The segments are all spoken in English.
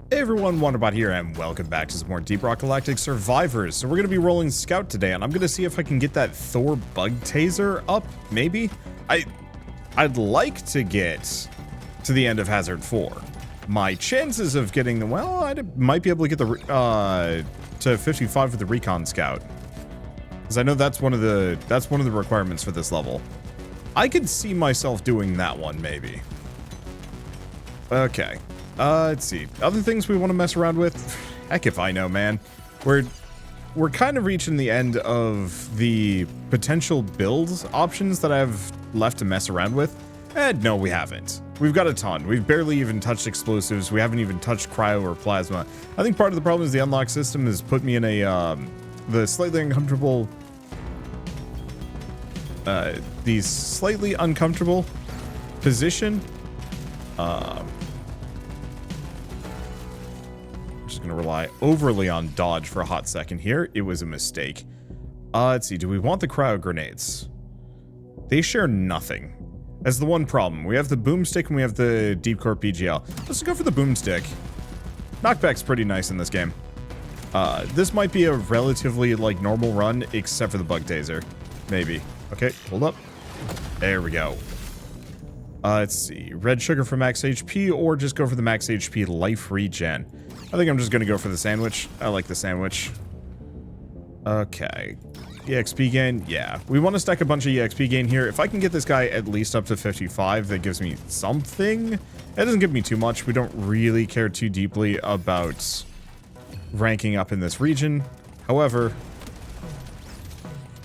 Hey everyone, Wanderbot here, and welcome back to some more Deep Rock Galactic Survivors. So we're going to be rolling Scout today, and I'm going to see if I can get that Thor bug taser up, maybe? I'd like to get to the end of Hazard 4. My chances of getting the, well, I might be able to get the, to 55 with the Recon Scout. Because I know that's one of the requirements for this level. I could see myself doing that one, maybe. Okay. Let's see. Other things we want to mess around with? Heck if I know, man. We're kind of reaching the end of the potential build options that I have left to mess around with. And no, we haven't. We've got a ton. We've barely even touched explosives. We haven't even touched cryo or plasma. I think part of the problem is the unlock system has put me in a, the slightly uncomfortable position. Just gonna rely overly on dodge for a hot second here. It was a mistake. Let's see. Do we want the cryo grenades? They share nothing. That's the one problem. We have the boomstick and we have the deep core PGL. Let's go for the boomstick. Knockback's pretty nice in this game. This might be a relatively like normal run, except for the bug taser. Maybe. Okay, hold up. There we go. Let's see. Red sugar for max HP, or just go for the max HP life regen. I think I'm just gonna go for the sandwich. I like the sandwich. Okay. EXP gain, yeah. We want to stack a bunch of EXP gain here. If I can get this guy at least up to 55, that gives me something. It doesn't give me too much. We don't really care too deeply about ranking up in this region. However,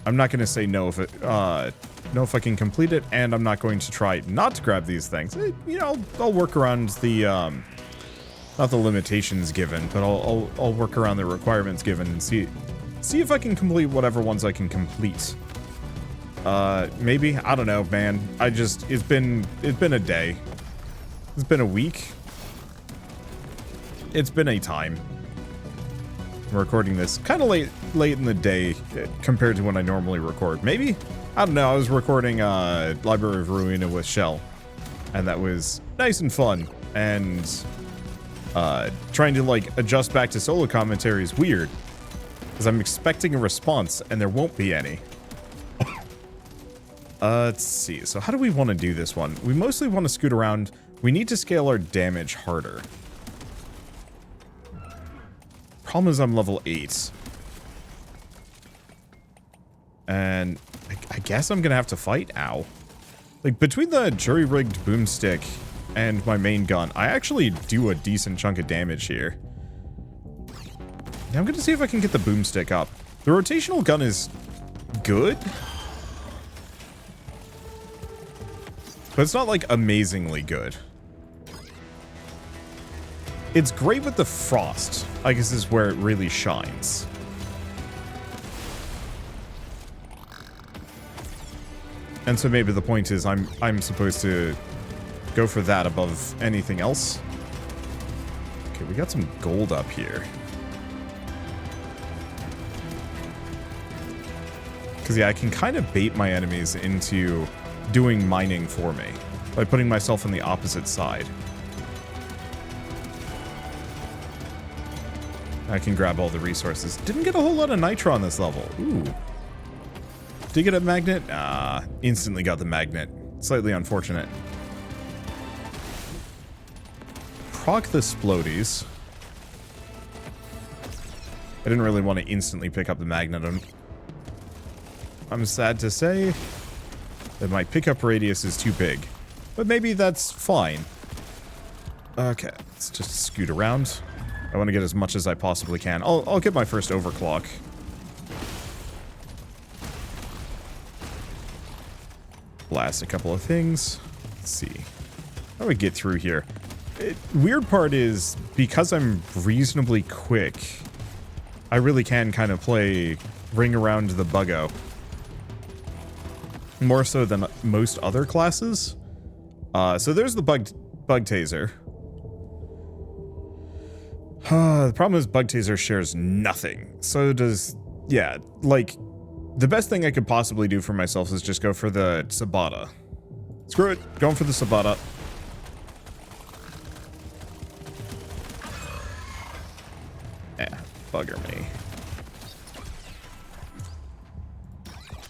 I'm not gonna say no if I can complete it, and I'm not going to try not to grab these things. You know, I'll work around the not the limitations given, but I'll work around the requirements given and see if I can complete whatever ones I can complete. Maybe, I don't know, man. It's been a day. It's been a week. It's been a time. I'm recording this kind of late in the day compared to when I normally record. Maybe? I don't know. I was recording Library of Ruina with Shell, and that was nice and fun, and trying to like adjust back to solo commentary is weird because I'm expecting a response and there won't be any. Let's see. So how do we want to do this one? We mostly want to scoot around. We need to scale our damage harder. Problem is I'm level 8. And I guess I'm gonna have to fight. Ow. Like, between the jury-rigged boomstick and my main gun, I actually do a decent chunk of damage here. Now I'm gonna see if I can get the boomstick up. The rotational gun is good, but it's not like amazingly good. It's great with the frost, I guess, is where it really shines. And so maybe the point is I'm supposed to go for that above anything else. Okay, we got some gold up here. Because, yeah, I can kind of bait my enemies into doing mining for me by putting myself on the opposite side. I can grab all the resources. Didn't get a whole lot of nitro on this level. Ooh. Did you get a magnet? Ah, instantly got the magnet. Slightly unfortunate. Proc the Splodies. I didn't really want to instantly pick up the magnet. I'm sad to say that my pickup radius is too big. But maybe that's fine. Okay, let's just scoot around. I want to get as much as I possibly can. I'll get my first overclock. Blast a couple of things. Let's see. How do we get through here? Weird part is, because I'm reasonably quick, I really can kind of play ring around the buggo. More so than most other classes. So there's the bug taser. The problem is bug taser shares nothing. So does, yeah, like, the best thing I could possibly do for myself is just go for the Sabata. Screw it, going for the Sabata. Bugger me.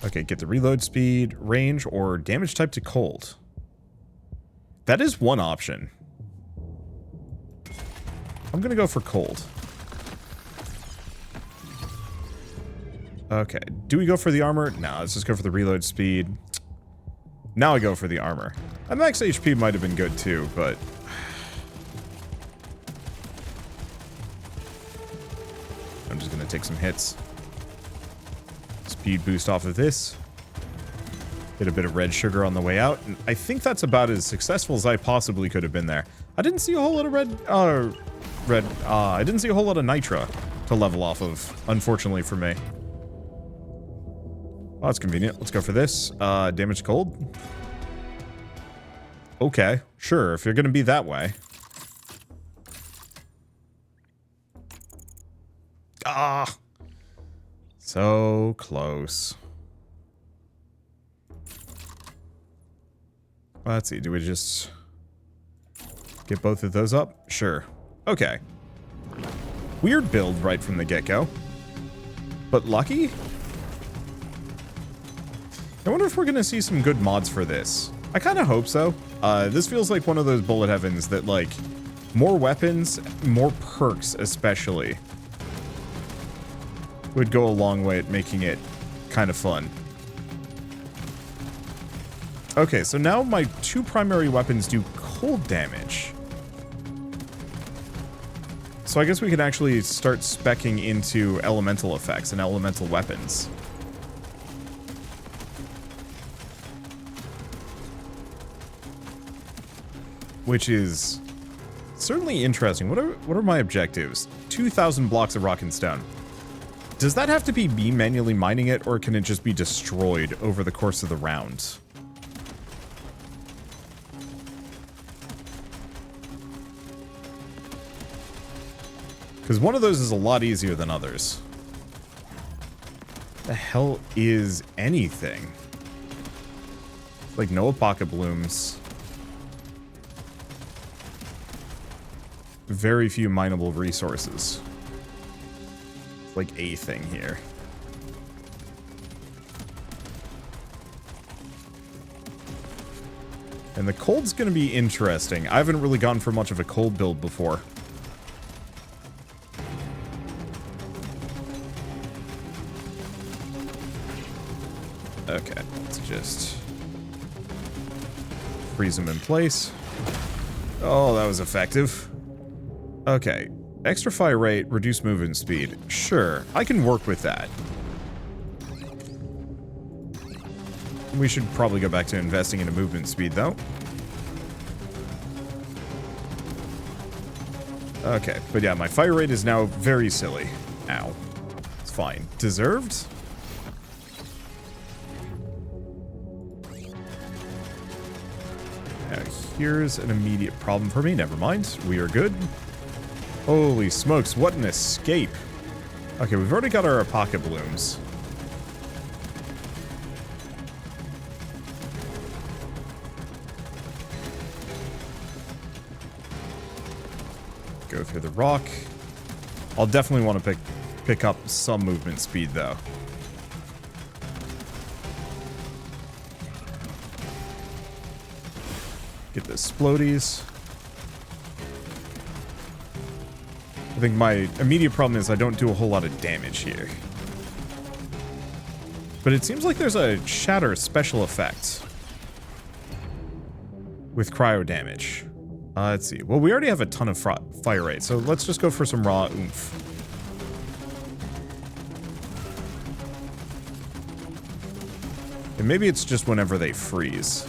Okay, get the reload speed, range, or damage type to cold. That is one option. I'm gonna go for cold. Okay, do we go for the armor? No, let's just go for the reload speed. Now I go for the armor. And max HP might have been good too, but... I'm just gonna take some hits. Speed boost off of this. Get a bit of red sugar on the way out. And I think that's about as successful as I possibly could have been there. I didn't see a whole lot of I didn't see a whole lot of nitra to level off of, unfortunately for me. Oh, that's convenient. Let's go for this. Damage cold. Okay, sure, if you're gonna be that way. Ah! So close. Let's see, do we just get both of those up? Sure. Okay. Weird build right from the get-go. But lucky? I wonder if we're gonna see some good mods for this. I kind of hope so. This feels like one of those bullet heavens that, like, more weapons, more perks especially, would go a long way at making it kind of fun. Okay, so now my two primary weapons do cold damage. So I guess we can actually start speccing into elemental effects and elemental weapons. Which is certainly interesting. What are my objectives? 2,000 blocks of rock and stone. Does that have to be me manually mining it, or can it just be destroyed over the course of the round? Because one of those is a lot easier than others. The hell is anything? Like no pocket blooms. Very few mineable resources. It's like a thing here. And the cold's gonna be interesting. I haven't really gone for much of a cold build before. Okay, let's just freeze them in place. Oh, that was effective. Okay, extra fire rate, reduce movement speed. Sure, I can work with that. We should probably go back to investing into movement speed, though. Okay, but yeah, my fire rate is now very silly. Ow. It's fine. Deserved? Here's an immediate problem for me. Never mind. We are good. Holy smokes, what an escape. Okay, we've already got our pocket blooms. Go through the rock. I'll definitely want to pick up some movement speed, though. Get the splodies. I think my immediate problem is I don't do a whole lot of damage here. But it seems like there's a shatter special effect with cryo damage. Let's see. Well, we already have a ton of fire rate, so let's just go for some raw oomph. And maybe it's just whenever they freeze.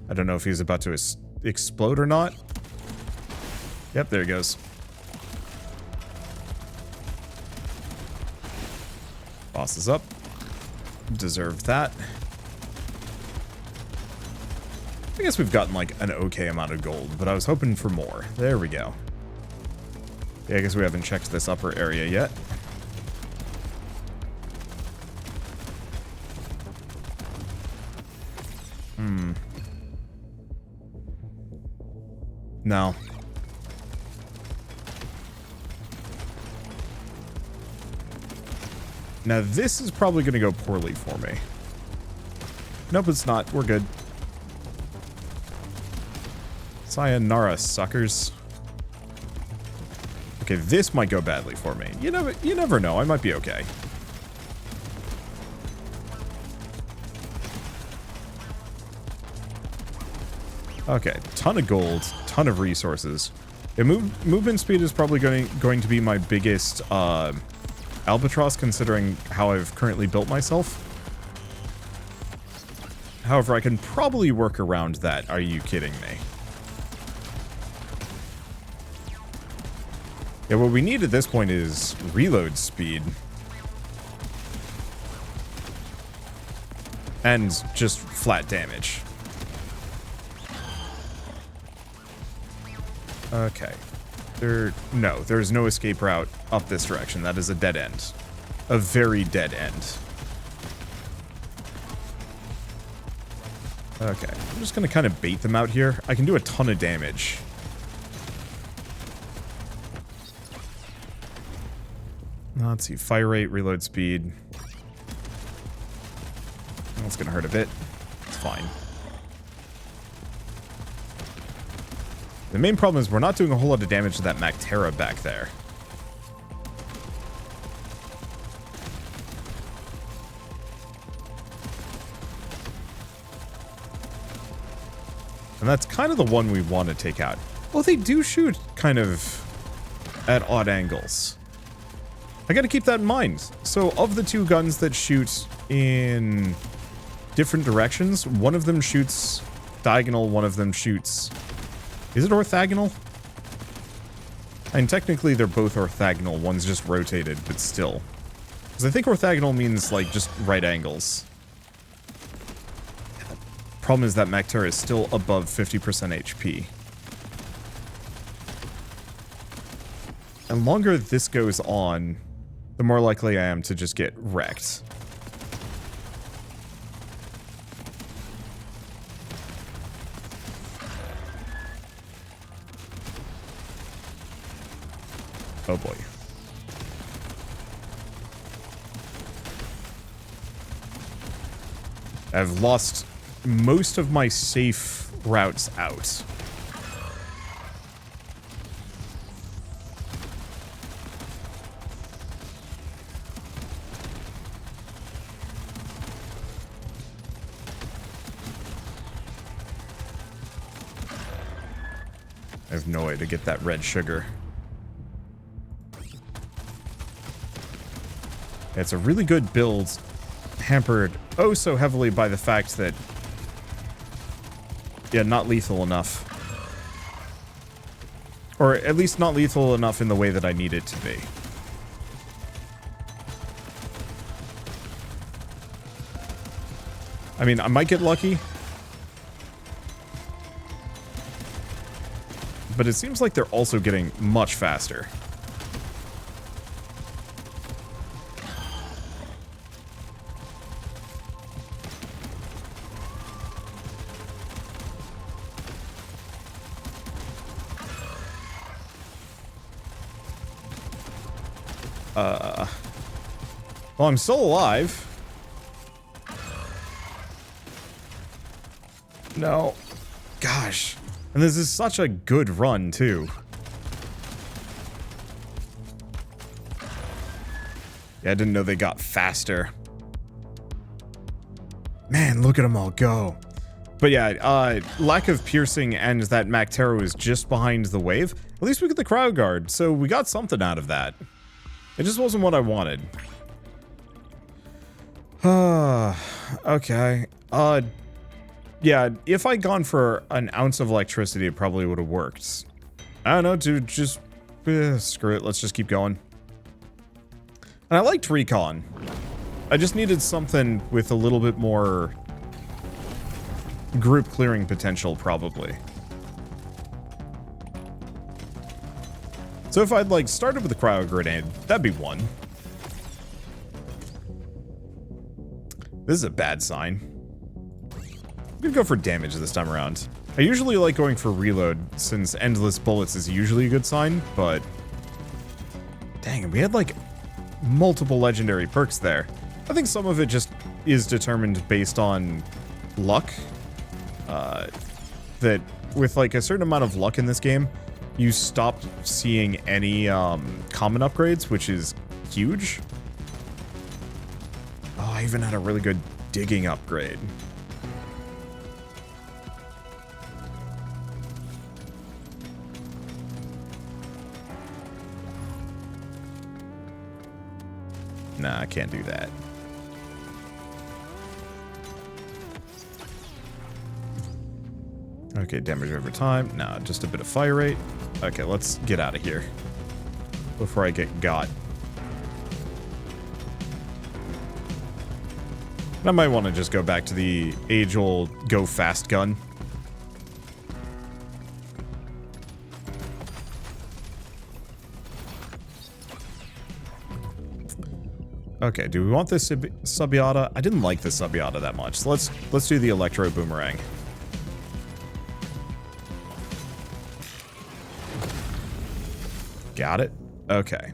I don't know if he's about to explode or not. Yep, there he goes. Boss is up. Deserved that. I guess we've gotten like an okay amount of gold, but I was hoping for more. There we go. Yeah, I guess we haven't checked this upper area yet. No. Now this is probably going to go poorly for me. Nope, it's not. We're good. Sayonara, suckers. Okay, this might go badly for me. You never know. I might be okay. Okay, ton of gold, ton of resources. Yeah, movement speed is probably going to be my biggest albatross, considering how I've currently built myself. However, I can probably work around that. Are you kidding me? Yeah, what we need at this point is reload speed. And just flat damage. Okay. There's no escape route up this direction. That is a dead end. A very dead end. Okay. I'm just gonna kind of bait them out here. I can do a ton of damage. Let's see. Fire rate, reload speed. That's gonna hurt a bit. It's fine. The main problem is we're not doing a whole lot of damage to that Mactera back there. And that's kind of the one we want to take out. Well, they do shoot kind of at odd angles. I gotta keep that in mind. So of the two guns that shoot in different directions, one of them shoots diagonal, one of them shoots... Is it orthogonal? I mean, technically they're both orthogonal. One's just rotated, but still. Because I think orthogonal means, like, just right angles. Problem is that Mactera is still above 50% HP. And the longer this goes on, the more likely I am to just get wrecked. Oh boy. I've lost most of my safe routes out. I have no way to get that red sugar. It's a really good build, hampered oh so heavily by the fact that, yeah, not lethal enough. Or at least not lethal enough in the way that I need it to be. I mean, I might get lucky. But it seems like they're also getting much faster. Well, I'm still alive. No. Gosh. And this is such a good run, too. Yeah, I didn't know they got faster. Man, look at them all go. But yeah, lack of piercing and that Mactera was just behind the wave. At least we got the crowd guard, so we got something out of that. It just wasn't what I wanted. Okay. Yeah, if I'd gone for an ounce of electricity, it probably would have worked. I don't know, dude, just... screw it, let's just keep going. And I liked recon. I just needed something with a little bit more... group clearing potential, probably. So if I'd, like, started with a cryo grenade, that'd be one. This is a bad sign. I'm gonna go for damage this time around. I usually like going for reload, since endless bullets is usually a good sign, but... Dang, we had, like, multiple legendary perks there. I think some of it just is determined based on luck. That with, like, a certain amount of luck in this game, you stop seeing any common upgrades, which is huge. Oh, I even had a really good digging upgrade. Nah, I can't do that. Okay, damage over time. Nah, just a bit of fire rate. Okay, let's get out of here before I get got. I might want to just go back to the age-old go fast gun. Okay, do we want this Subiata? I didn't like the Subiata that much. So let's do the Electro Boomerang. Got it? Okay.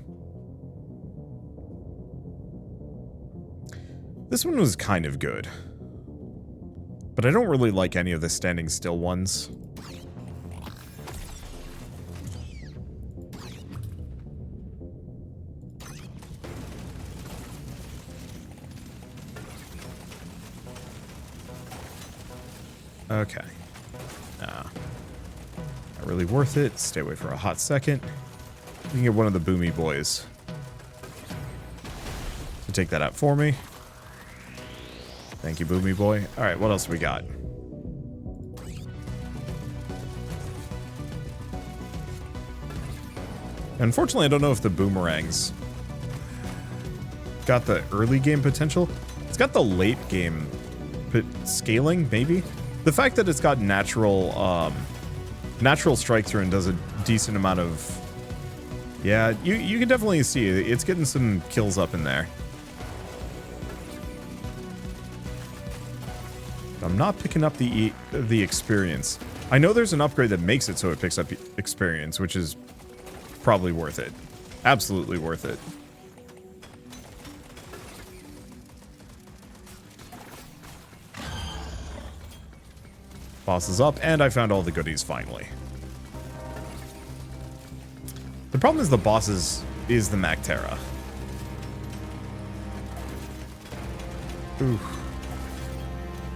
This one was kind of good. But I don't really like any of the standing still ones. Okay. Nah. Not really worth it. Stay away for a hot second. You can get one of the boomy boys to take that out for me. Thank you, boomy boy. Alright, what else we got? Unfortunately, I don't know if the boomerangs got the early game potential. It's got the late game scaling, maybe? The fact that it's got natural strike through and does a decent amount of... Yeah, you can definitely see it. It's getting some kills up in there. I'm not picking up the experience. I know there's an upgrade that makes it so it picks up experience, which is probably worth it. Absolutely worth it. Boss is up, and I found all the goodies finally. The problem is the boss is the Mactera. Ooh.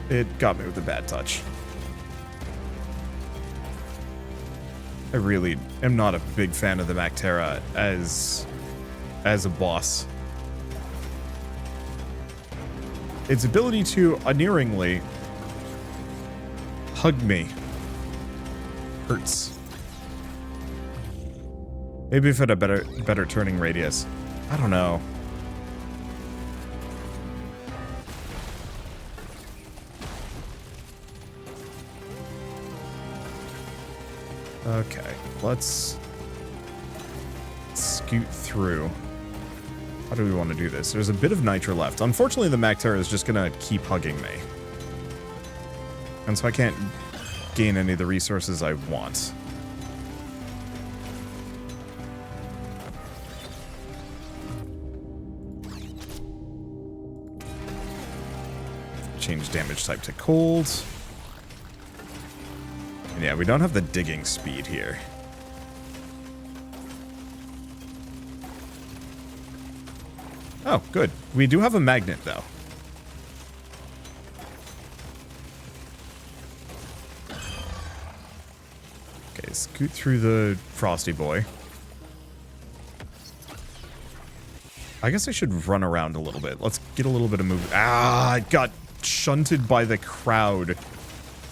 It got me with a bad touch. I really am not a big fan of the Mactera as a boss. Its ability to unerringly hug me hurts. Maybe if it had a better turning radius. I don't know. Okay, let's scoot through. How do we want to do this? There's a bit of nitro left. Unfortunately, the Mactera is just gonna keep hugging me. And so I can't gain any of the resources I want. Change damage type to cold. And yeah, we don't have the digging speed here. Oh, good. We do have a magnet, though. Okay, scoot through the Frosty Boy. I guess I should run around a little bit. Let's get a little bit of movement. Ah, I got shunted by the crowd.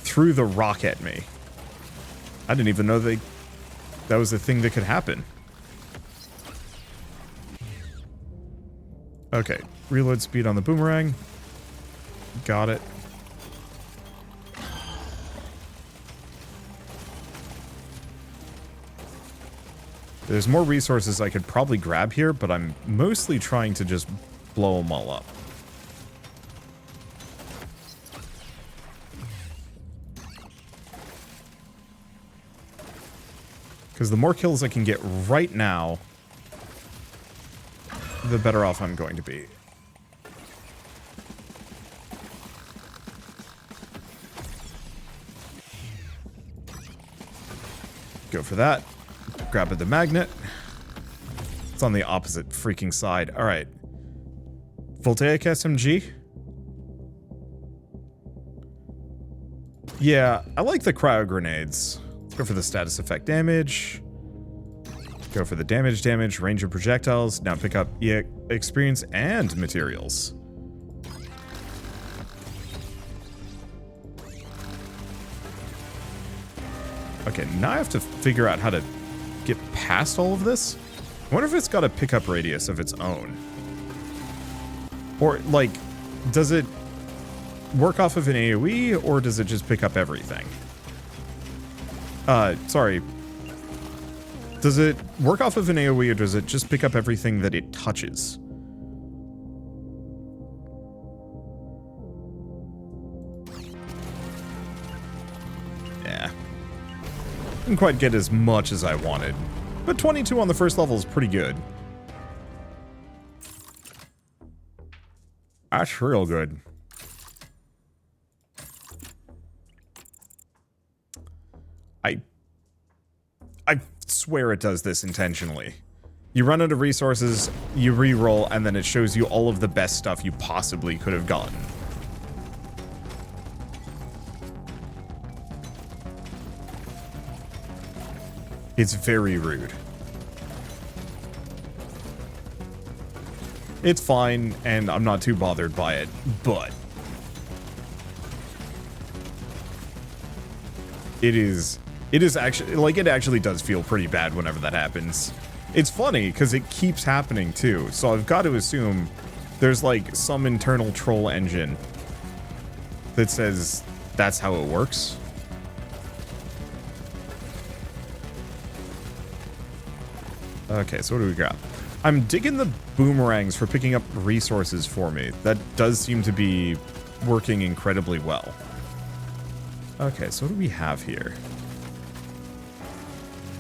Threw the rock at me. I didn't even know that was a thing that could happen. Okay, reload speed on the boomerang. Got it. There's more resources I could probably grab here, but I'm mostly trying to just blow them all up. Because the more kills I can get right now, the better off I'm going to be. Go for that. Grab at the magnet. It's on the opposite freaking side. All right. Voltaic SMG. Yeah, I like the cryo grenades. Let's go for the status effect damage. Go for the damage, range of projectiles. Now pick up experience and materials. Okay, now I have to figure out how to get past all of this. I wonder if it's got a pickup radius of its own. Or, like, does it work off of an AoE, or does it just pick up everything? Sorry. Does it work off of an AoE, or does it just pick up everything that it touches? Yeah. Didn't quite get as much as I wanted. But 22 on the first level is pretty good. That's real good. I swear it does this intentionally. You run out of resources, you re-roll, and then it shows you all of the best stuff you possibly could have gotten. It's very rude. It's fine, and I'm not too bothered by it, but it is actually, like, it actually does feel pretty bad whenever that happens. It's funny, because it keeps happening, too, so I've got to assume there's, like, some internal troll engine that says that's how it works. Okay, so what do we got? I'm digging the boomerangs for picking up resources for me. That does seem to be working incredibly well. Okay, so what do we have here?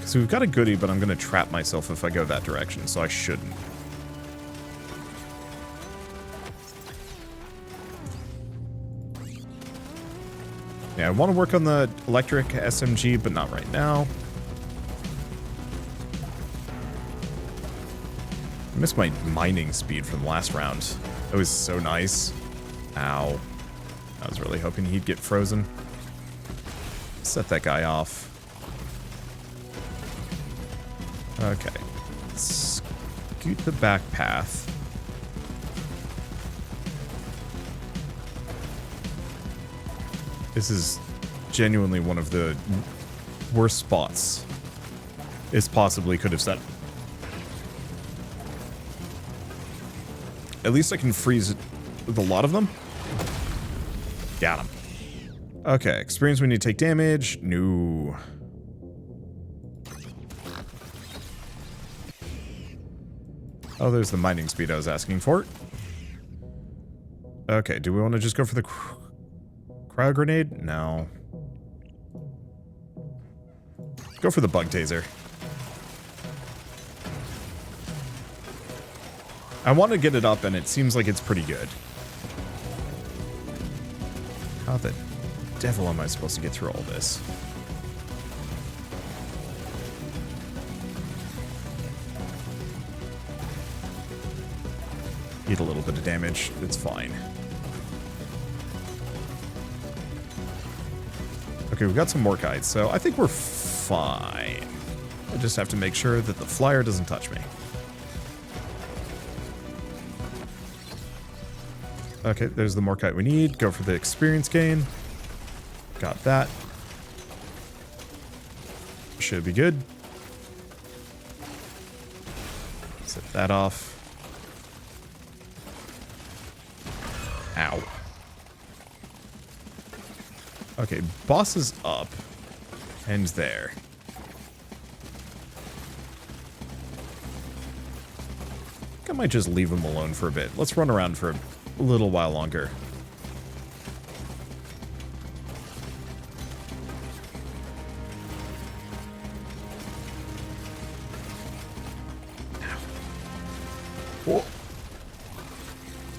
So we've got a goodie, but I'm going to trap myself if I go that direction, so I shouldn't. Yeah, I want to work on the electric SMG, but not right now. I missed my mining speed from the last round. That was so nice. Ow. I was really hoping he'd get frozen. Set that guy off. Okay. Scoot the back path. This is genuinely one of the worst spots it possibly could have set. At least I can freeze it with a lot of them. Got him. Okay, experience when you take damage. No. Oh, there's the mining speed I was asking for. Okay, do we want to just go for the cryo grenade? No. Go for the bug taser. I want to get it up, and it seems like it's pretty good. How the devil am I supposed to get through all this? Eat a little bit of damage. It's fine. Okay, we've got some more kites, so I think we're fine. I just have to make sure that the flyer doesn't touch me. Okay, there's the more kite we need. Go for the experience gain. Got that. Should be good. Set that off. Ow. Okay, boss is up. And there. I think I might just leave him alone for a bit. Let's run around for a little while longer. Whoa.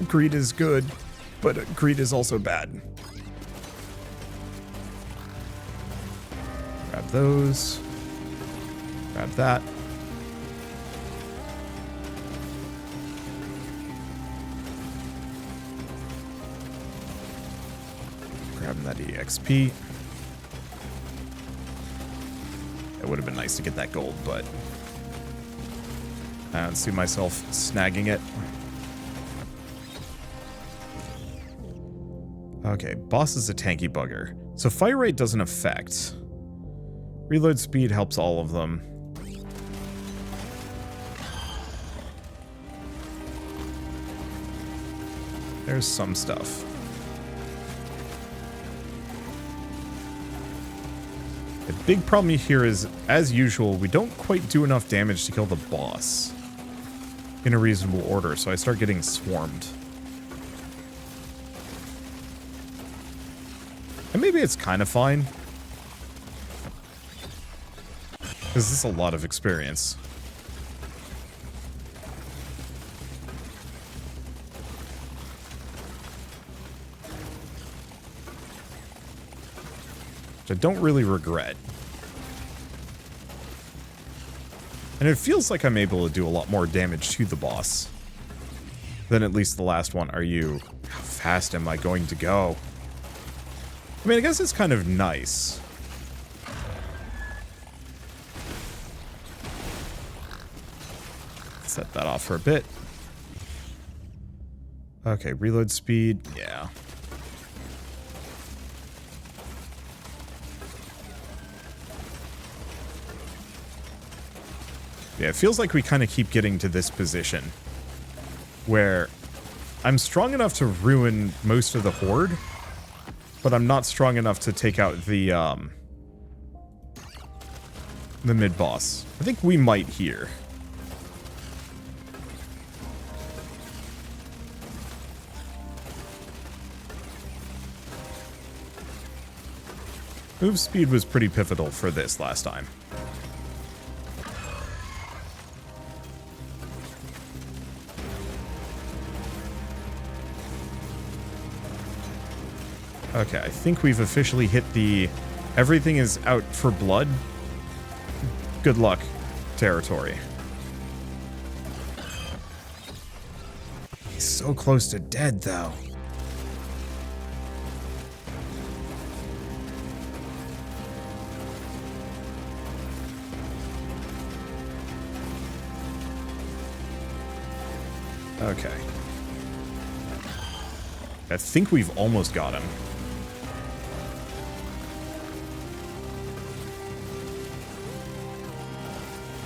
Greed is good, but greed is also bad. Grab those. Grab that. Grabbing that EXP. It would have been nice to get that gold, but I don't see myself snagging it. Okay, boss is a tanky bugger. So fire rate doesn't affect. Reload speed helps all of them. There's some stuff. The big problem here is, as usual, we don't quite do enough damage to kill the boss in a reasonable order, so I start getting swarmed. And maybe it's kind of fine. Because this is a lot of experience. Which I don't really regret. And it feels like I'm able to do a lot more damage to the boss than at least the last one. How fast am I going to go? I mean, I guess it's kind of nice. Set that off for a bit. Okay, reload speed. Yeah. Yeah, it feels like we kind of keep getting to this position where I'm strong enough to ruin most of the horde, but I'm not strong enough to take out the mid-boss. I think we might here. Move speed was pretty pivotal for this last time. Okay, I think we've officially hit the everything is out for blood. Good luck territory. He's so close to dead, though. Okay. I think we've almost got him.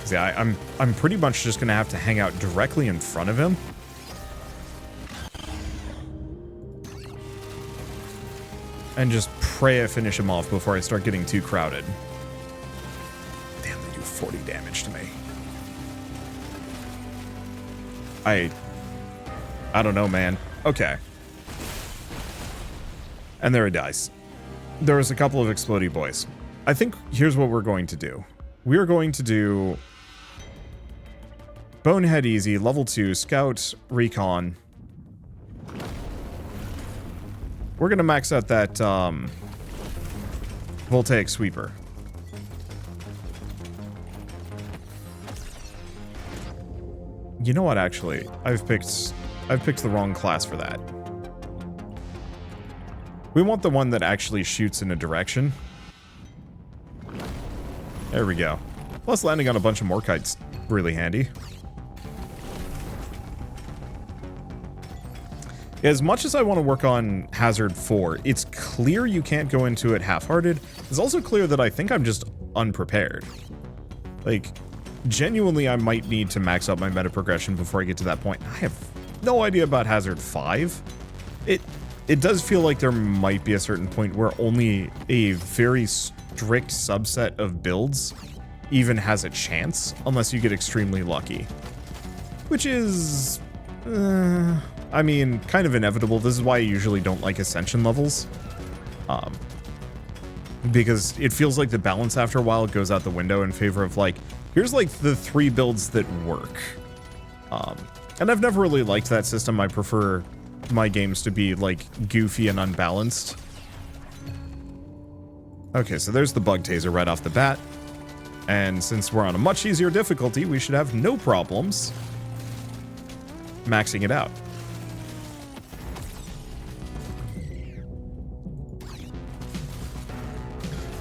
Yeah, I'm pretty much just gonna have to hang out directly in front of him. And just pray I finish him off before I start getting too crowded. Damn, they do 40 damage to me. I don't know, man. Okay. And there it dies. There was a couple of explodey boys. I think here's what we're going to do. We're going to do Bonehead easy, level 2, Scout, Recon. We're going to max out that Voltaic Sweeper. You know what, actually? I've picked the wrong class for that. We want the one that actually shoots in a direction. There we go. Plus landing on a bunch of Morkite's really handy. As much as I want to work on Hazard 4, it's clear you can't go into it half-hearted. It's also clear that I think I'm just unprepared. Like, genuinely, I might need to max out my meta progression before I get to that point. I have no idea about Hazard 5. It does feel like there might be a certain point where only a very strict subset of builds even has a chance, unless you get extremely lucky. Which is... I mean, kind of inevitable. This is why I usually don't like Ascension levels. Because it feels like the balance after a while goes out the window in favor of, like, here's, like, the 3 builds that work. And I've never really liked that system. I prefer my games to be, like, goofy and unbalanced. Okay, so there's the bug taser right off the bat. And since we're on a much easier difficulty, we should have no problems maxing it out.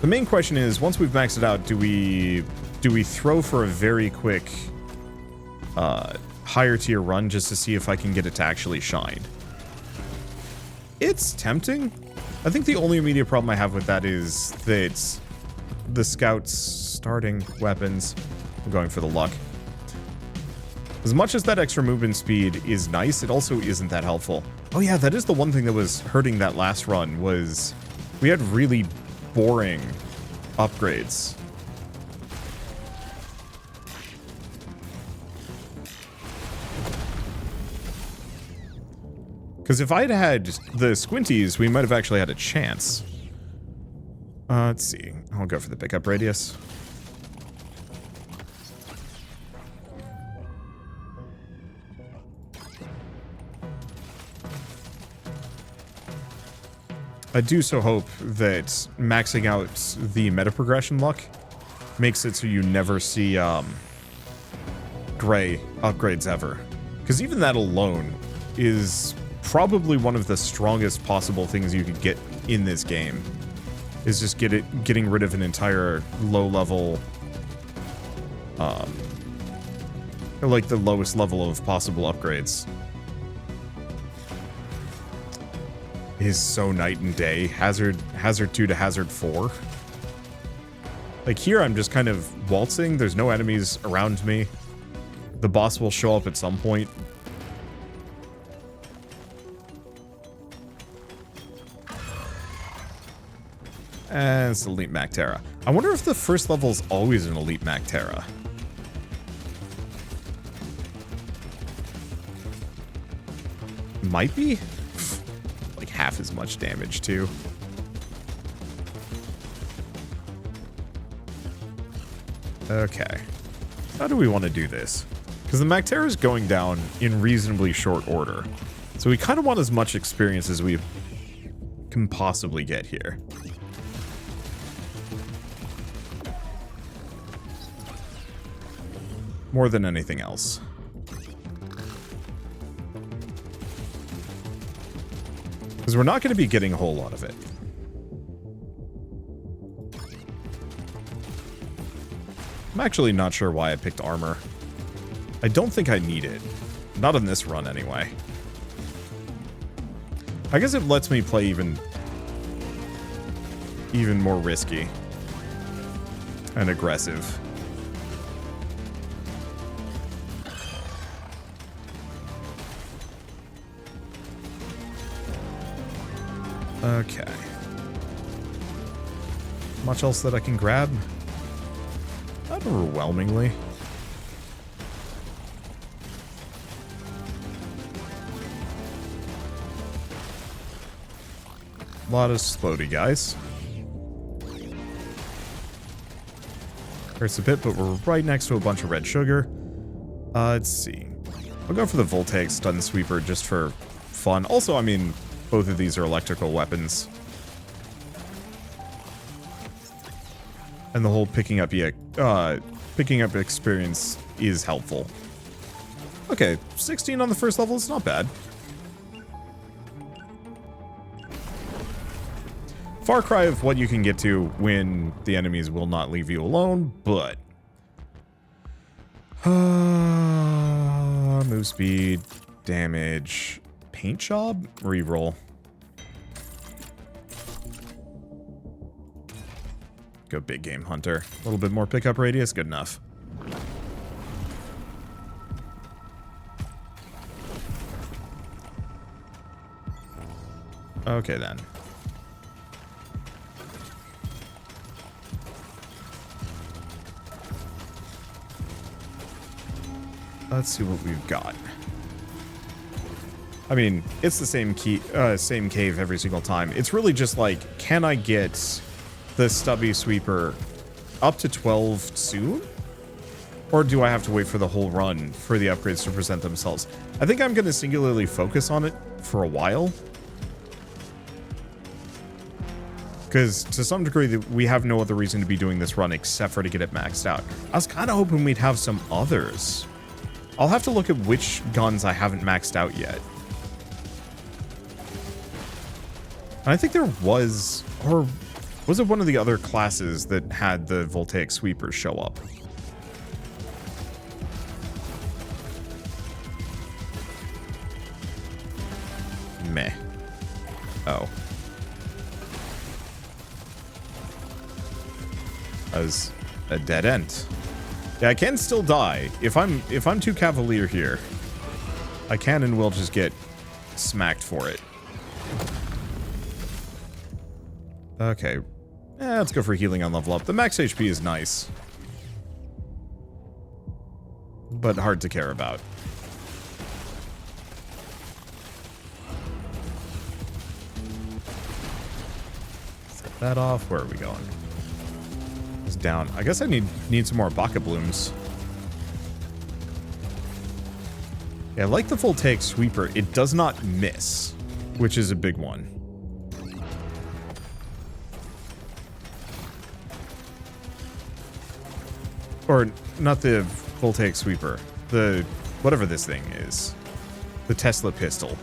The main question is, once we've maxed it out, do we throw for a very quick higher tier run just to see if I can get it to actually shine? It's tempting. I think the only immediate problem I have with that is that the scouts starting weapons. I'm going for the luck. As much as that extra movement speed is nice, it also isn't that helpful. Oh yeah, that is the one thing that was hurting that last run, was we had really boring upgrades. Because if I'd had the squinties, we might have actually had a chance. Let's see. I'll go for the pickup radius. I do so hope that maxing out the meta progression luck makes it so you never see gray upgrades ever. Because even that alone is probably one of the strongest possible things you could get in this game. Is just getting rid of an entire low level, like the lowest level of possible upgrades. Is so night and day. Hazard 2 to Hazard 4. Like here I'm just kind of waltzing. There's no enemies around me. The boss will show up at some point. And it's Elite Mactera. I wonder if the first level is always an Elite Mactera. Might be? Like half as much damage too. Okay. How do we want to do this? Because the Mactera is going down in reasonably short order. So we kind of want as much experience as we can possibly get here. More than anything else. Because we're not going to be getting a whole lot of it. I'm actually not sure why I picked armor. I don't think I need it. Not on this run, anyway. I guess it lets me play even more risky and aggressive. Okay. Much else that I can grab? Not overwhelmingly. A lot of splody guys. Hurts a bit, but we're right next to a bunch of red sugar. Let's see. I'll go for the Voltaic Stun Sweeper just for fun. Also, I mean, both of these are electrical weapons. And the whole picking up experience is helpful. Okay, 16 on the first level is not bad. Far cry of what you can get to when the enemies will not leave you alone, but move speed, damage, paint job, reroll. Go big game hunter. A little bit more pickup radius, good enough. Okay then. Let's see what we've got. I mean, it's the same same cave every single time. It's really just like, can I get the stubby sweeper up to 12 soon? Or do I have to wait for the whole run for the upgrades to present themselves? I think I'm going to singularly focus on it for a while. Because to some degree, we have no other reason to be doing this run except for to get it maxed out. I was kind of hoping we'd have some others. I'll have to look at which guns I haven't maxed out yet. And I think there was, or was it one of the other classes that had the voltaic sweepers show up? Meh. Oh. As a dead end. Yeah, I can still die. If I'm too cavalier here, I can and will just get smacked for it. Okay. Let's go for healing on level up. The max HP is nice. But hard to care about. Set that off. Where are we going? It's down. I guess I need some more Baka Blooms. Yeah, I like the voltaic sweeper. It does not miss, which is a big one. Or not the voltaic sweeper. The whatever this thing is. The Tesla pistol.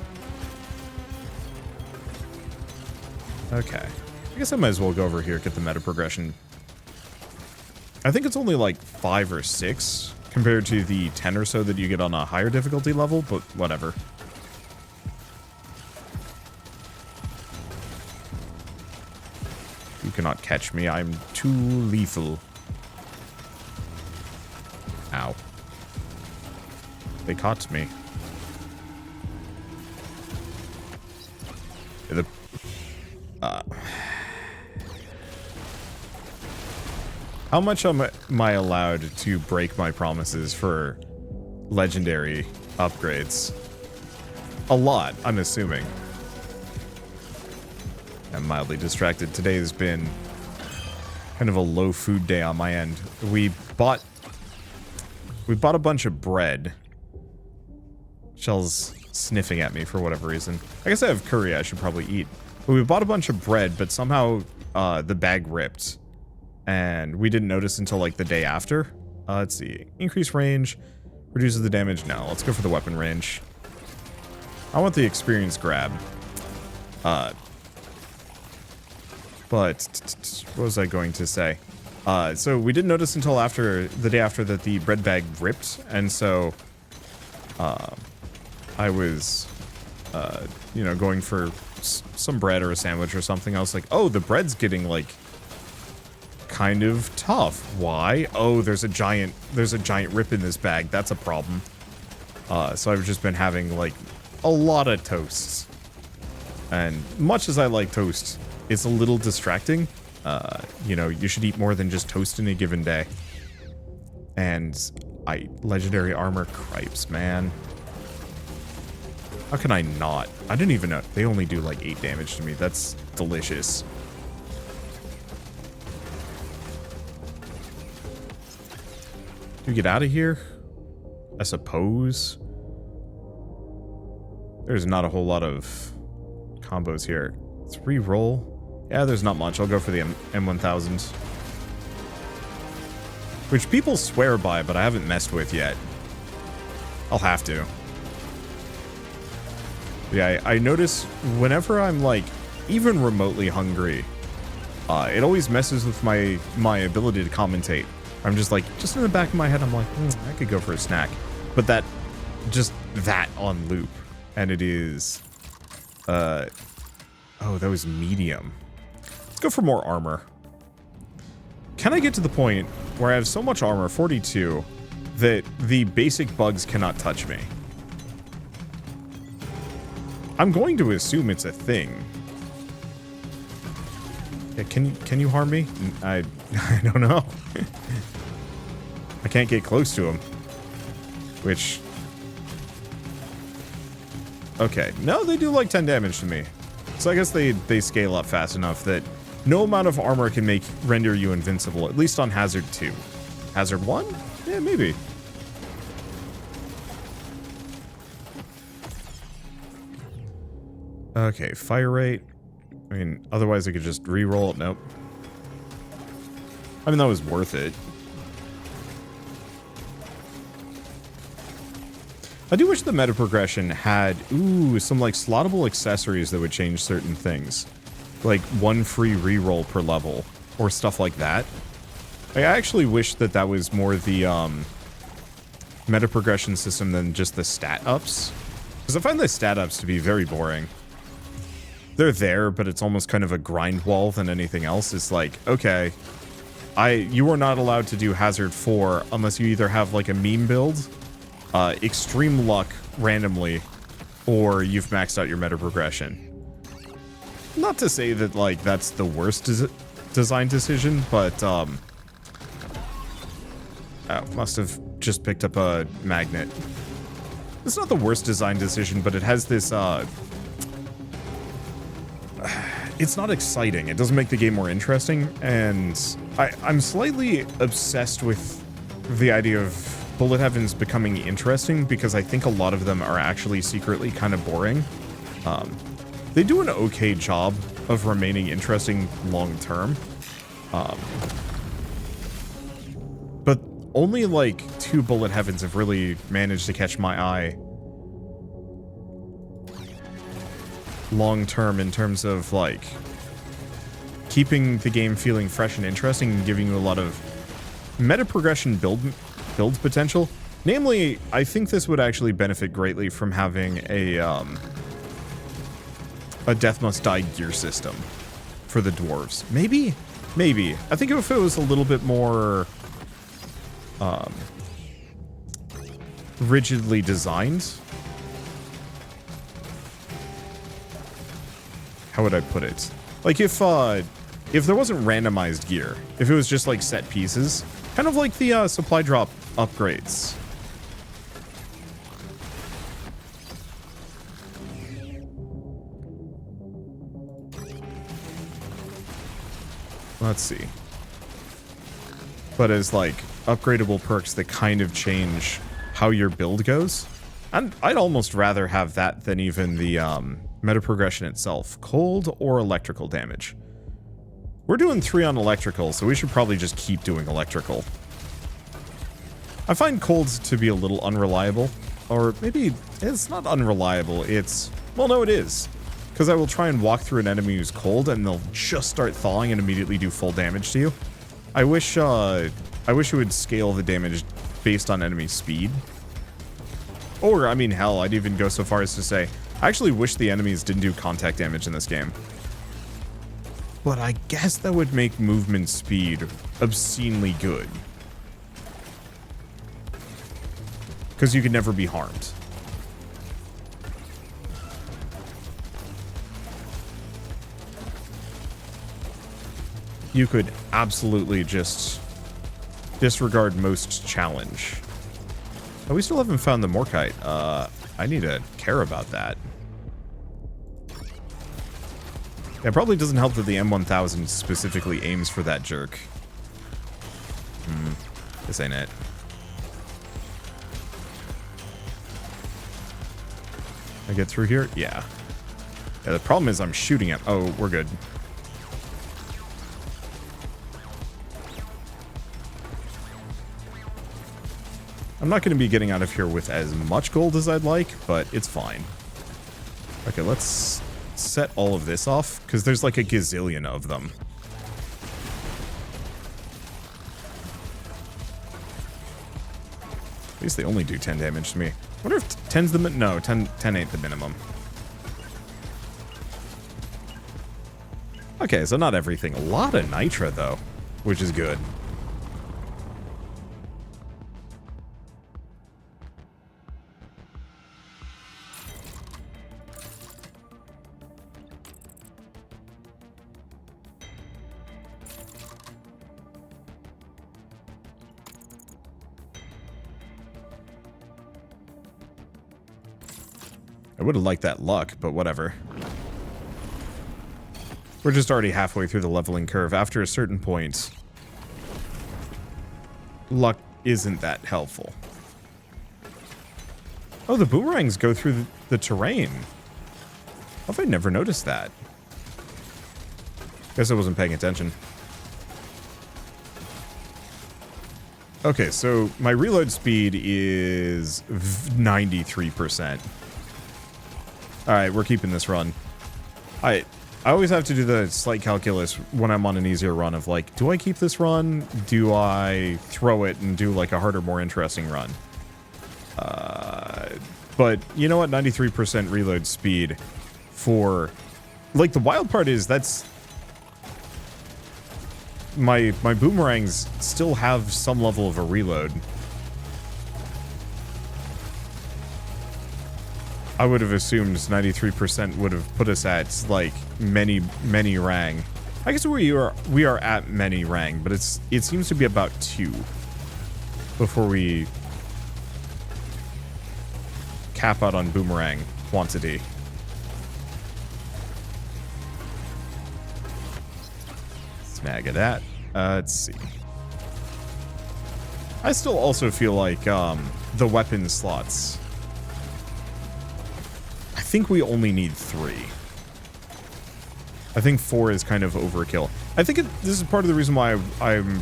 Okay. I guess I might as well go over here, get the meta progression. I think it's only like 5 or 6 compared to the 10 or so that you get on a higher difficulty level, but whatever. You cannot catch me. I'm too lethal. Ow. They caught me. How much am I allowed to break my promises for legendary upgrades? A lot, I'm assuming. I'm mildly distracted. Today has been kind of a low food day on my end. We bought a bunch of bread. Shell's sniffing at me for whatever reason. I guess I have curry I should probably eat. But we bought a bunch of bread, but somehow the bag ripped. And we didn't notice until like the day after. Let's see. Increase range. Reduces the damage. No, let's go for the weapon range. I want the experience grab. But what was I going to say? So we didn't notice until after the day after that the bread bag ripped, and so I was you know, going for some bread or a sandwich or something. I was like, oh, the bread's getting like kind of tough. Why? Oh, there's a giant rip in this bag. That's a problem. So I've just been having like a lot of toasts, and much as I like toast, it's a little distracting. You know, you should eat more than just toast in a given day. And legendary armor cripes, man. How can I not? I didn't even know. They only do like 8 damage to me. That's delicious. Do we get out of here? I suppose. There's not a whole lot of combos here. Let's re-roll. Yeah, there's not much. I'll go for the M1000. Which people swear by, but I haven't messed with yet. I'll have to. Yeah, I notice whenever I'm like even remotely hungry, it always messes with my ability to commentate. I'm just like, just in the back of my head, I'm like, I could go for a snack. But that on loop. And it is, oh, that was medium. Let's go for more armor. Can I get to the point where I have so much armor, 42, that the basic bugs cannot touch me? I'm going to assume it's a thing. Yeah, can you harm me? I don't know. I can't get close to him. Which... Okay. No, they do like 10 damage to me. So I guess they scale up fast enough that no amount of armor can render you invincible, at least on Hazard 2. Hazard 1? Yeah, Yeah, maybe. Okay, fire rate. I mean, otherwise I could just re-roll it. Nope. I mean, that was worth it. I do wish the meta progression had, some like slottable accessories that would change certain things. Like one free reroll per level, or stuff like that. I actually wish that that was more the meta progression system than just the stat ups. Because I find the stat ups to be very boring. They're there, but it's almost kind of a grind wall than anything else. It's like, okay, you are not allowed to do Hazard 4 unless you either have like a meme build, extreme luck randomly, or you've maxed out your meta progression. Not to say that like that's the worst design decision, but oh, must have just picked up a magnet. It's not the worst design decision, but it has this it's not exciting. It doesn't make the game more interesting, and I'm slightly obsessed with the idea of bullet heavens becoming interesting, because I think a lot of them are actually secretly kind of boring. They do an okay job of remaining interesting long term. But only like 2 bullet heavens have really managed to catch my eye long term, in terms of like keeping the game feeling fresh and interesting and giving you a lot of meta progression build potential. Namely, I think this would actually benefit greatly from having a death must die gear system for the dwarves. Maybe. I think if it was a little bit more rigidly designed. How would I put it? Like if there wasn't randomized gear, if it was just like set pieces, kind of like the supply drop upgrades. Let's see. But as like upgradable perks that kind of change how your build goes. And I'd almost rather have that than even the meta progression itself. Cold or electrical damage. We're doing 3 on electrical, so we should probably just keep doing electrical. I find cold to be a little unreliable. Or maybe it's not unreliable, it's... Well, no, it is. Because I will try and walk through an enemy who's cold, and they'll just start thawing and immediately do full damage to you. I wish it would scale the damage based on enemy speed. Or, I mean, hell, I'd even go so far as to say, I actually wish the enemies didn't do contact damage in this game. But I guess that would make movement speed obscenely good. Because you could never be harmed. You could absolutely just disregard most challenge. Oh, we still haven't found the Morkite. I need to care about that. Yeah, it probably doesn't help that the M1000 specifically aims for that jerk. This ain't it. I get through here? Yeah. Yeah, the problem is I'm shooting at... Oh, we're good. I'm not going to be getting out of here with as much gold as I'd like, but it's fine. Okay, let's set all of this off, because there's like a gazillion of them. At least they only do 10 damage to me. I wonder if 10's the... No, 10 ain't the minimum. Okay, so not everything. A lot of Nitra, though, which is good. I would have liked that luck, but whatever. We're just already halfway through the leveling curve. After a certain point, luck isn't that helpful. Oh, the boomerangs go through the terrain. How have I never noticed that? Guess I wasn't paying attention. Okay, so my reload speed is 93%. Alright, we're keeping this run. I always have to do the slight calculus when I'm on an easier run of like, do I keep this run? Do I throw it and do like a harder, more interesting run? But you know what? 93% reload speed for... Like, the wild part is that's... My boomerangs still have some level of a reload. I would have assumed 93% would have put us at, like, many rang. I guess we are at many rang, but it seems to be about 2 before we cap out on boomerang quantity. Snag of that. Let's see. I still also feel like the weapon slots. I think we only need 3. I think 4 is kind of overkill. I think this is part of the reason why I'm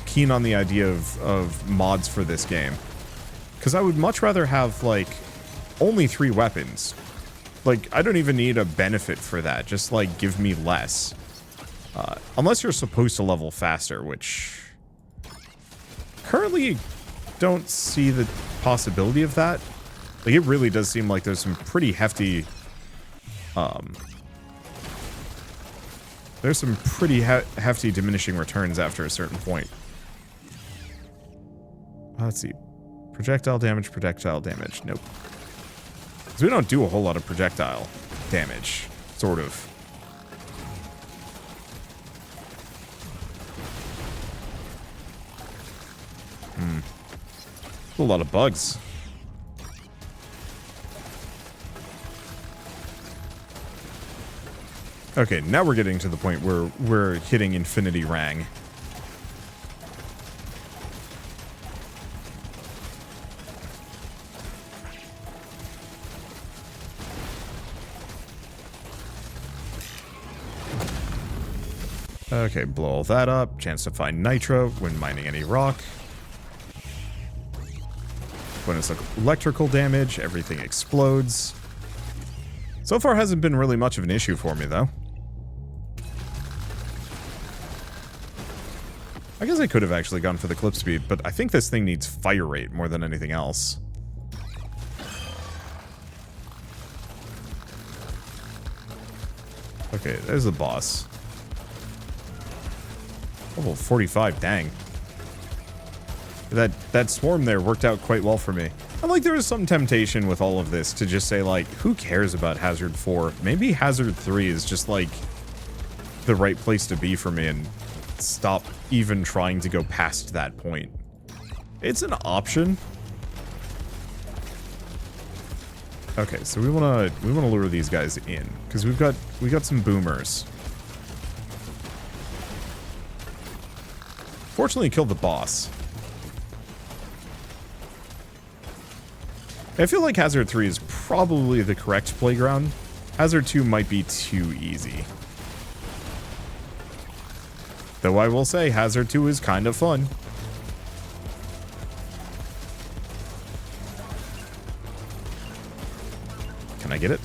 keen on the idea of mods for this game. Because I would much rather have, like, only 3 weapons. Like, I don't even need a benefit for that. Just, like, give me less. Unless you're supposed to level faster, which... Currently, don't see the possibility of that. Like, it really does seem like there's some pretty hefty... There's some pretty hefty diminishing returns after a certain point. Let's see. Projectile damage, projectile damage. Nope. Because we don't do a whole lot of projectile damage. Sort of. A lot of bugs. Okay, now we're getting to the point where we're hitting infinity rang. Okay, blow all that up. Chance to find nitro when mining any rock. When it's like electrical damage, everything explodes. So far hasn't been really much of an issue for me, though. I guess I could have actually gone for the clip speed, but I think this thing needs fire rate more than anything else. Okay, there's the boss. Level 45, dang. That swarm there worked out quite well for me. And like there was some temptation with all of this to just say like, who cares about Hazard 4? Maybe Hazard 3 is just like the right place to be for me and stop even trying to go past that point. It's an option. Okay, so we wanna lure these guys in because we got some boomers. Fortunately, killed the boss. I feel like Hazard 3 is probably the correct playground. Hazard 2 might be too easy. Though I will say, Hazard 2 is kind of fun. Can I get it?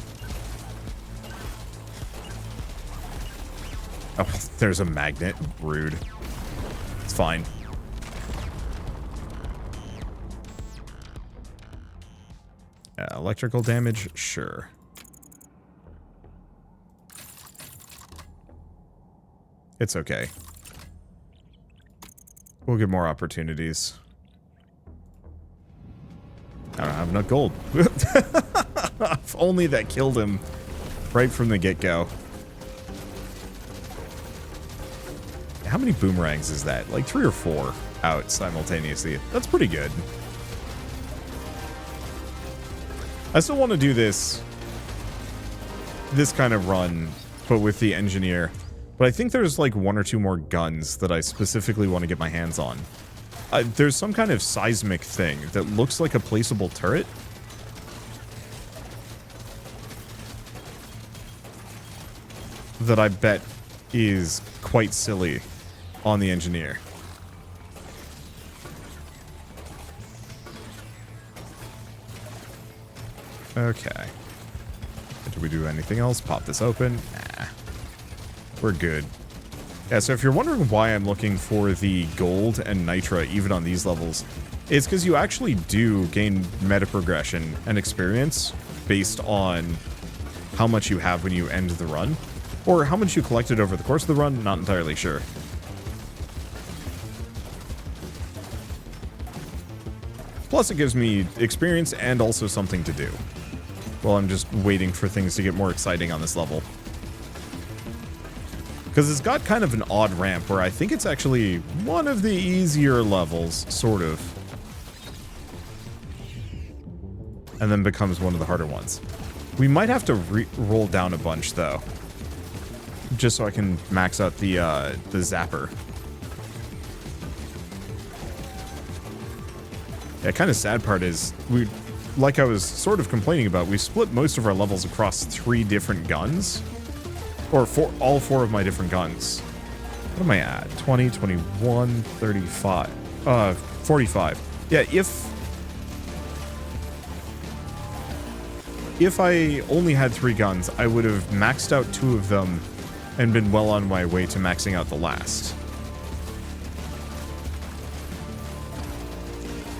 Oh, there's a magnet. Rude. It's fine. Electrical damage? Sure. It's okay. We'll get more opportunities. I don't have enough gold. If only that killed him right from the get-go. How many boomerangs is that? Like 3 or 4 out simultaneously. That's pretty good. I still want to do this kind of run, but with the engineer. But I think there's like 1 or 2 more guns that I specifically want to get my hands on. There's some kind of seismic thing that looks like a placeable turret. That I bet is quite silly on the engineer. Okay. Did we do anything else? Pop this open? Nah. We're good. Yeah, so if you're wondering why I'm looking for the gold and nitra even on these levels, it's because you actually do gain meta progression and experience based on how much you have when you end the run. Or how much you collected over the course of the run, not entirely sure. Plus it gives me experience and also something to do. Well, I'm just waiting for things to get more exciting on this level. Because it's got kind of an odd ramp where I think it's actually one of the easier levels, sort of. And then becomes one of the harder ones. We might have to roll down a bunch, though. Just so I can max out the zapper. Yeah, kind of sad part is, like I was sort of complaining about, we split most of our levels across 3 different guns. Or all 4 of my different guns. What am I at? 20, 21, 35. 45. Yeah, if I only had 3 guns, I would have maxed out 2 of them and been well on my way to maxing out the last.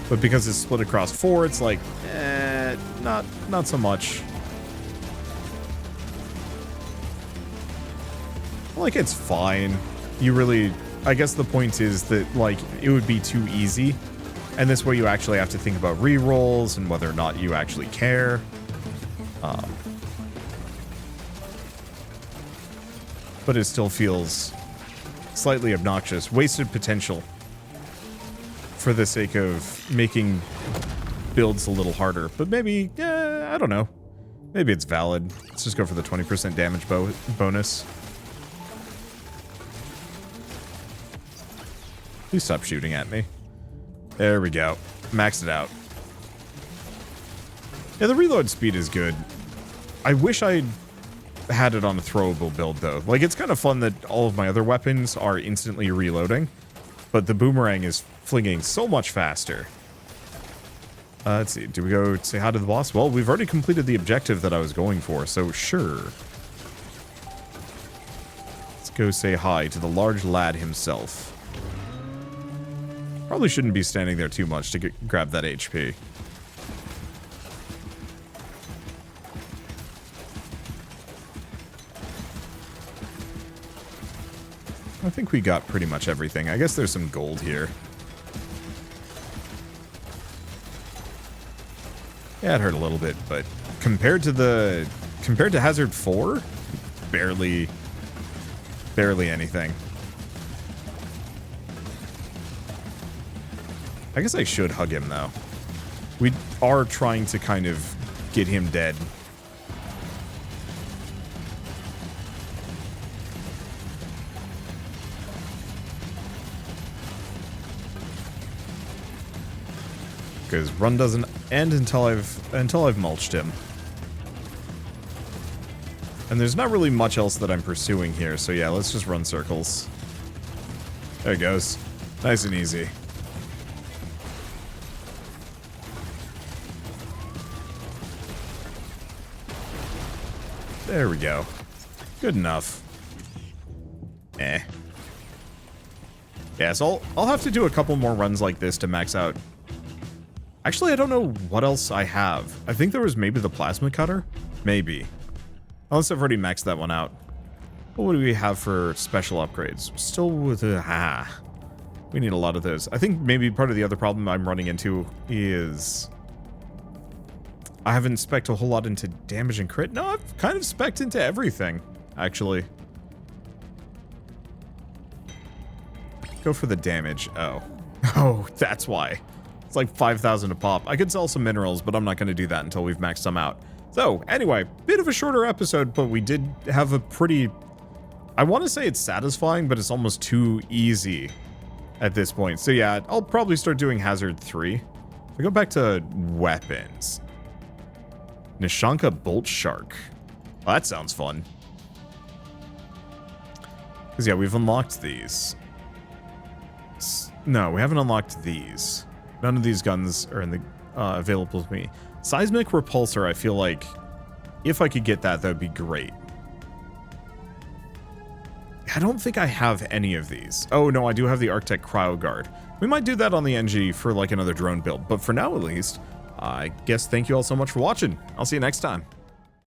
But because it's split across 4, it's like, not so much. Like, it's fine. You really... I guess the point is that, like, it would be too easy. And this way you actually have to think about rerolls and whether or not you actually care. But it still feels slightly obnoxious. Wasted potential for the sake of making builds a little harder. But maybe, I don't know. Maybe it's valid. Let's just go for the 20% damage bonus. Please stop shooting at me. There we go. Maxed it out. Yeah, the reload speed is good. I wish I'd had it on a throwable build, though. Like, it's kind of fun that all of my other weapons are instantly reloading, but the boomerang is flinging so much faster. Let's see. Do we go say hi to the boss? Well, we've already completed the objective that I was going for, so sure. Let's go say hi to the large lad himself. Probably shouldn't be standing there too much to grab that HP. I think we got pretty much everything. I guess there's some gold here. Yeah, it hurt a little bit, but compared to Hazard 4, barely anything. I guess I should hug him, though. We are trying to kind of get him dead. Because run doesn't end until I've mulched him. And there's not really much else that I'm pursuing here, so yeah, let's just run circles. There it goes. Nice and easy. There we go. Good enough. Eh. Yeah, so I'll have to do a couple more runs like this to max out. Actually, I don't know what else I have. I think there was maybe the plasma cutter? Maybe. Unless I've already maxed that one out. What do we have for special upgrades? Still with a... we need a lot of those. I think maybe part of the other problem I'm running into is... I haven't spec'd a whole lot into damage and crit. No, I've kind of spec'd into everything, actually. Go for the damage. Oh. Oh, that's why. It's like 5,000 a pop. I could sell some minerals, but I'm not going to do that until we've maxed some out. So, anyway, bit of a shorter episode, but we did have a pretty... I want to say it's satisfying, but it's almost too easy at this point. So yeah, I'll probably start doing Hazard 3. If I go back to weapons. Nishanka Bolt Shark. Well, that sounds fun. Because yeah, we've unlocked these. No, we haven't unlocked these. None of these guns are in the available to me. Seismic Repulsor, I feel like if I could get that, that would be great. I don't think I have any of these. Oh, no, I do have the Arctech Cryo Guard. We might do that on the NG for like another drone build. But for now, at least, I guess thank you all so much for watching. I'll see you next time.